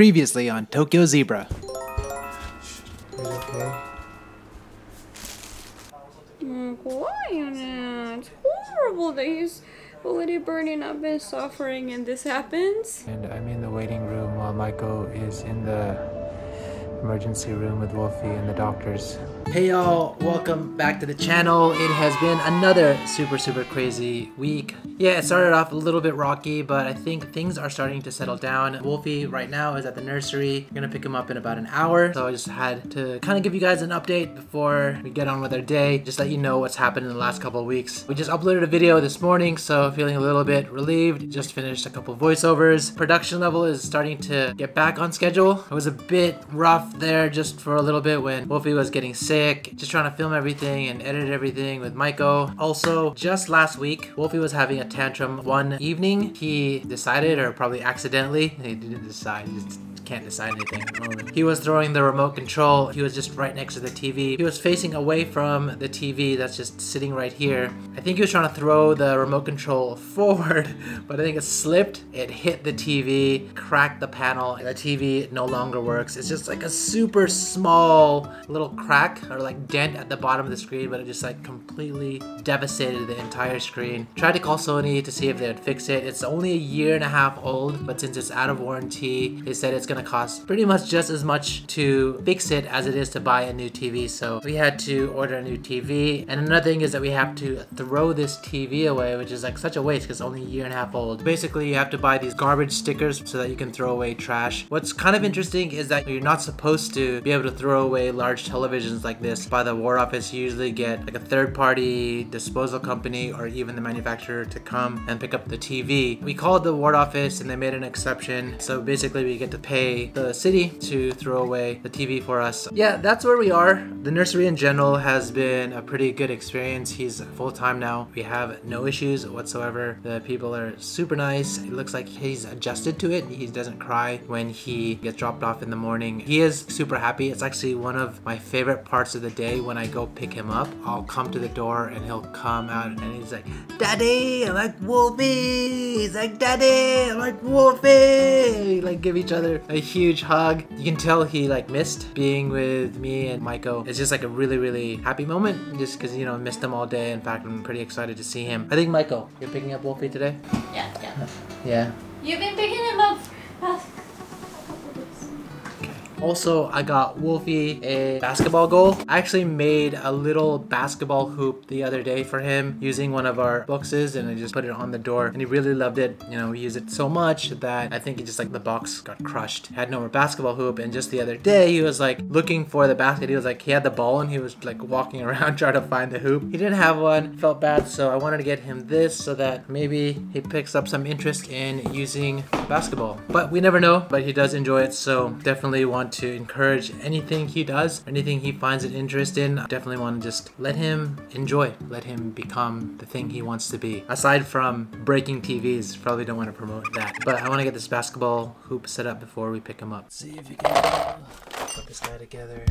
Previously on Tokyo Zebra. Why? It's horrible that he's already burning up and suffering and this happens. And I'm in the waiting room while Michael is in the emergency room with Wolfie and the doctors. Hey y'all, welcome back to the channel. It has been another super crazy week. Yeah, it started off a little bit rocky, but I think things are starting to settle down. Wolfie right now is at the nursery. I'm gonna pick him up in about an hour. So I just had to kind of give you guys an update before we get on with our day. Just let you know what's happened in the last couple of weeks. We just uploaded a video this morning, so feeling a little bit relieved. Just finished a couple of voiceovers. Production level is starting to get back on schedule. It was a bit rough there just for a little bit when Wolfie was getting sick. Just trying to film everything and edit everything with Maiko. Also, just last week, Wolfie was having a tantrum one evening. He decided, or probably accidentally, he didn't decide, he just can't decide anything at the moment. He was throwing the remote control. He was just right next to the TV. He was facing away from the TV that's just sitting right here. I think he was trying to throw the remote control forward, but I think it slipped. It hit the TV, cracked the panel, and the TV no longer works. It's just like a super small little crack or like dent at the bottom of the screen, but it just like completely devastated the entire screen. Tried to call Sony to see if they would fix it. It's only a year and a half old, but since it's out of warranty, they said it's gonna cost pretty much just as much to fix it as it is to buy a new TV. So we had to order a new TV. And another thing is that we have to throw this TV away, which is like such a waste because it's only a year and a half old. Basically, you have to buy these garbage stickers so that you can throw away trash. What's kind of interesting is that you're not supposed to be able to throw away large televisions like this. By the War Office, you usually get like a third-party disposal company or even the manufacturer to come and pick up the TV. We called the War Office and they made an exception. So basically, we get to pay the city to throw away the TV for us. Yeah, that's where we are. The nursery in general has been a pretty good experience. He's full-time now. We have no issues whatsoever. The people are super nice. It looks like he's adjusted to it. He doesn't cry when he gets dropped off in the morning. He is super happy. It's actually one of my favorite parts of the day when I go pick him up. I'll come to the door and he'll come out and he's like, "Daddy!" I'm like, "Wolfie!" He's like, "Daddy!" I'm like, "Wolfie!" We like give each other a huge hug. You can tell he like missed being with me and Maiko. It's just like a really happy moment just because, you know, missed him all day. In fact, I'm pretty excited to see him. I think Maiko, you're picking up Wolfie today? Yeah. You've been picking him up. Also, I got Wolfie a basketball goal. I actually made a little basketball hoop the other day for him using one of our boxes, and I just put it on the door and he really loved it. You know, we use it so much that I think he just like the box got crushed. Had no more basketball hoop, and just the other day he was like looking for the basket. He was like, he had the ball and he was like walking around trying to find the hoop. He didn't have one, felt bad, so I wanted to get him this so that maybe he picks up some interest in using basketball. But we never know, but he does enjoy it, so definitely want to encourage anything he does, anything he finds an interest in. I definitely want to just let him enjoy, let him become the thing he wants to be. Aside from breaking TVs, probably don't want to promote that. But I want to get this basketball hoop set up before we pick him up. See if you can put this guy together.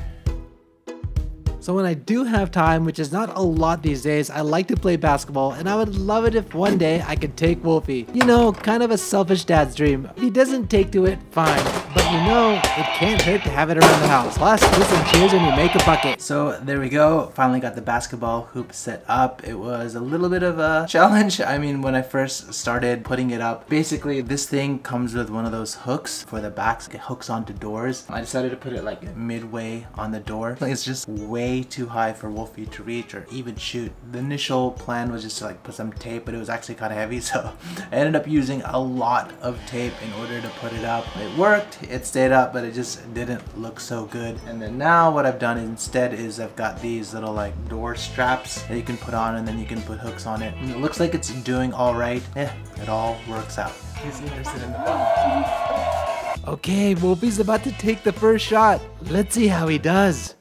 So when I do have time, which is not a lot these days, I like to play basketball, and I would love it if one day I could take Wolfie. You know, kind of a selfish dad's dream. If he doesn't take to it, fine. But you know, it can't hurt to have it around the house. Plus, listen, cheers when you make a bucket. So there we go. Finally got the basketball hoop set up. It was a little bit of a challenge. I mean, when I first started putting it up, basically this thing comes with one of those hooks for the backs. It hooks onto doors. I decided to put it like midway on the door. It's just way too high for Wolfie to reach or even shoot. The initial plan was just to like put some tape, but it was actually kind of heavy, so I ended up using a lot of tape in order to put it up. It worked, it stayed up, but it just didn't look so good. And then now what I've done instead is I've got these little like door straps that you can put on, and then you can put hooks on it. And it looks like it's doing all right. Yeah, it all works out. He's interested in the ball. Okay, Wolfie's about to take the first shot. Let's see how he does.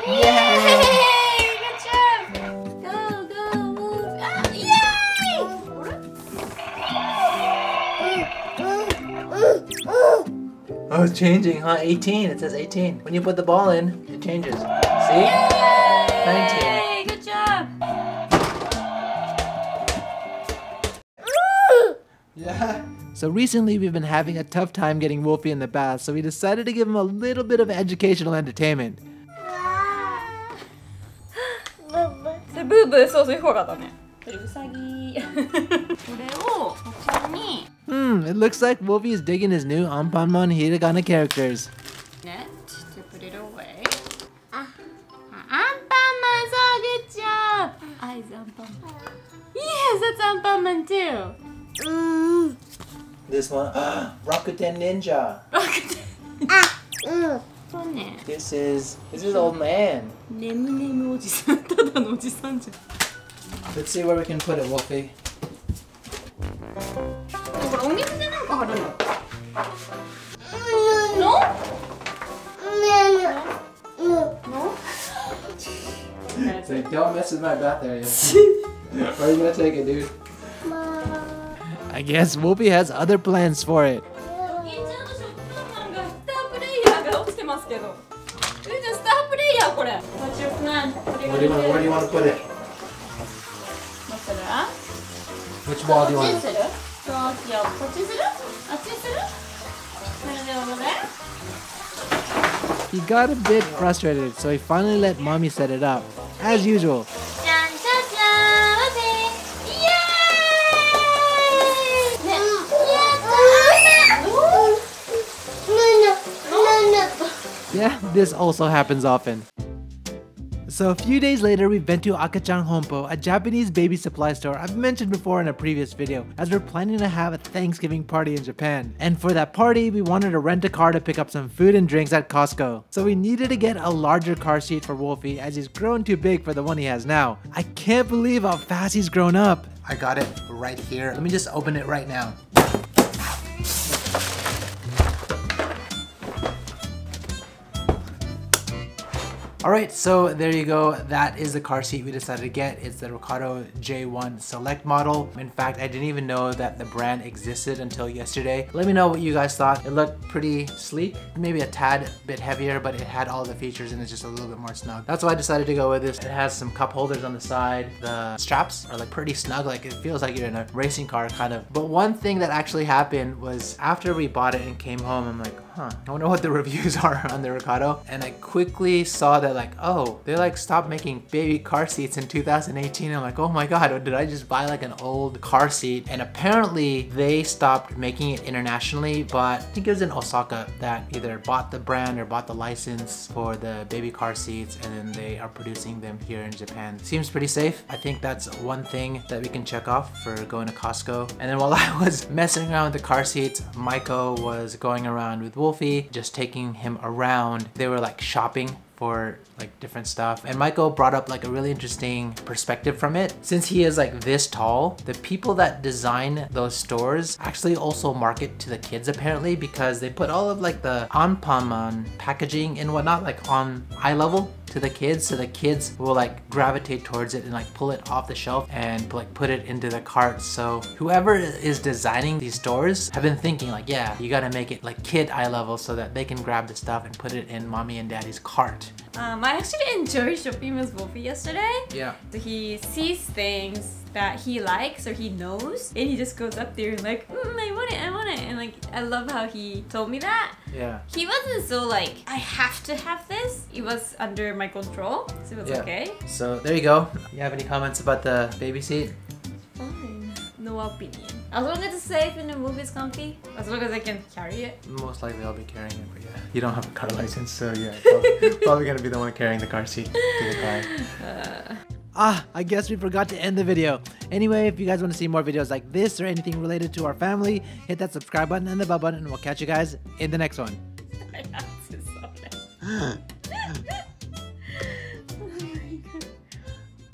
Yay! Good job! Go, move! Ah, yay! Oh, it's changing, huh? 18. It says 18. When you put the ball in, it changes. See? Yay! 19. Good job! Yeah. So recently we've been having a tough time getting Wolfie in the bath, so we decided to give him a little bit of educational entertainment. それブーブー、そうそういう方がだね。これウサギ。これをこちらに。It looks like Wolfie is digging his new Anpanman Hiragana characters. Net to put it away. Anpanman, so good job. Eyes Anpanman. Yes, that's Anpanman too. This one, Rakuten Ninja. Rakuten. This is old man. Let's see where we can put it, Wolfie. So don't mess with my bath area. Where are you gonna take it, dude? I guess Wolfie has other plans for it. Where do you want to put it? Which wall do you want? He got a bit frustrated, so he finally let Mommy set it up, as usual. Yeah, this also happens often. So a few days later, we went to Akachan Honpo, a Japanese baby supply store I've mentioned before in a previous video, as we're planning to have a Thanksgiving party in Japan. And for that party, we wanted to rent a car to pick up some food and drinks at Costco. So we needed to get a larger car seat for Wolfie, as he's grown too big for the one he has now. I can't believe how fast he's grown up. I got it right here. Let me just open it right now. Alright, so there you go. That is the car seat we decided to get. It's the Ricardo J1 Select model. In fact, I didn't even know that the brand existed until yesterday. Let me know what you guys thought. It looked pretty sleek, maybe a tad bit heavier, but it had all the features and it's just a little bit more snug. That's why I decided to go with this. It has some cup holders on the side. The straps are like pretty snug, like it feels like you're in a racing car kind of. But one thing that actually happened was after we bought it and came home, I'm like, I wonder what the reviews are on the Ricardo. And I quickly saw that like, oh, they like stopped making baby car seats in 2018. I'm like, oh my god, did I just buy like an old car seat? And apparently they stopped making it internationally, but I think it was in Osaka that either bought the brand or bought the license for the baby car seats, and then they are producing them here in Japan. Seems pretty safe. I think that's one thing that we can check off for going to Costco. And then while I was messing around with the car seats, Maiko was going around with Wolfie, just taking him around. They were like shopping for like different stuff, and Maiko brought up like a really interesting perspective from it. Since he is like this tall, the people that design those stores actually also market to the kids apparently, because they put all of like the Anpanman packaging and whatnot like on eye level to the kids, so the kids will like gravitate towards it and like pull it off the shelf and like put it into the cart. So whoever is designing these stores have been thinking like, yeah, you gotta make it like kid eye level so that they can grab the stuff and put it in mommy and daddy's cart. I actually enjoyed shopping with Wolfie yesterday. Yeah. So he sees things that he likes or he knows, and he just goes up there and like, I want it, and like I love how he told me that. Yeah. He wasn't so like, I have to have this. It was under my control, so it was okay. So there you go. You have any comments about the baby seat? Fine. No opinion. As long as it's safe and the movie's comfy, as long as I can carry it. Most likely I'll be carrying it, but yeah. You don't have a car license, so yeah, probably gonna be the one carrying the car seat to the car. I guess we forgot to end the video. Anyway, if you guys want to see more videos like this or anything related to our family, hit that subscribe button and the bell button, and we'll catch you guys in the next one.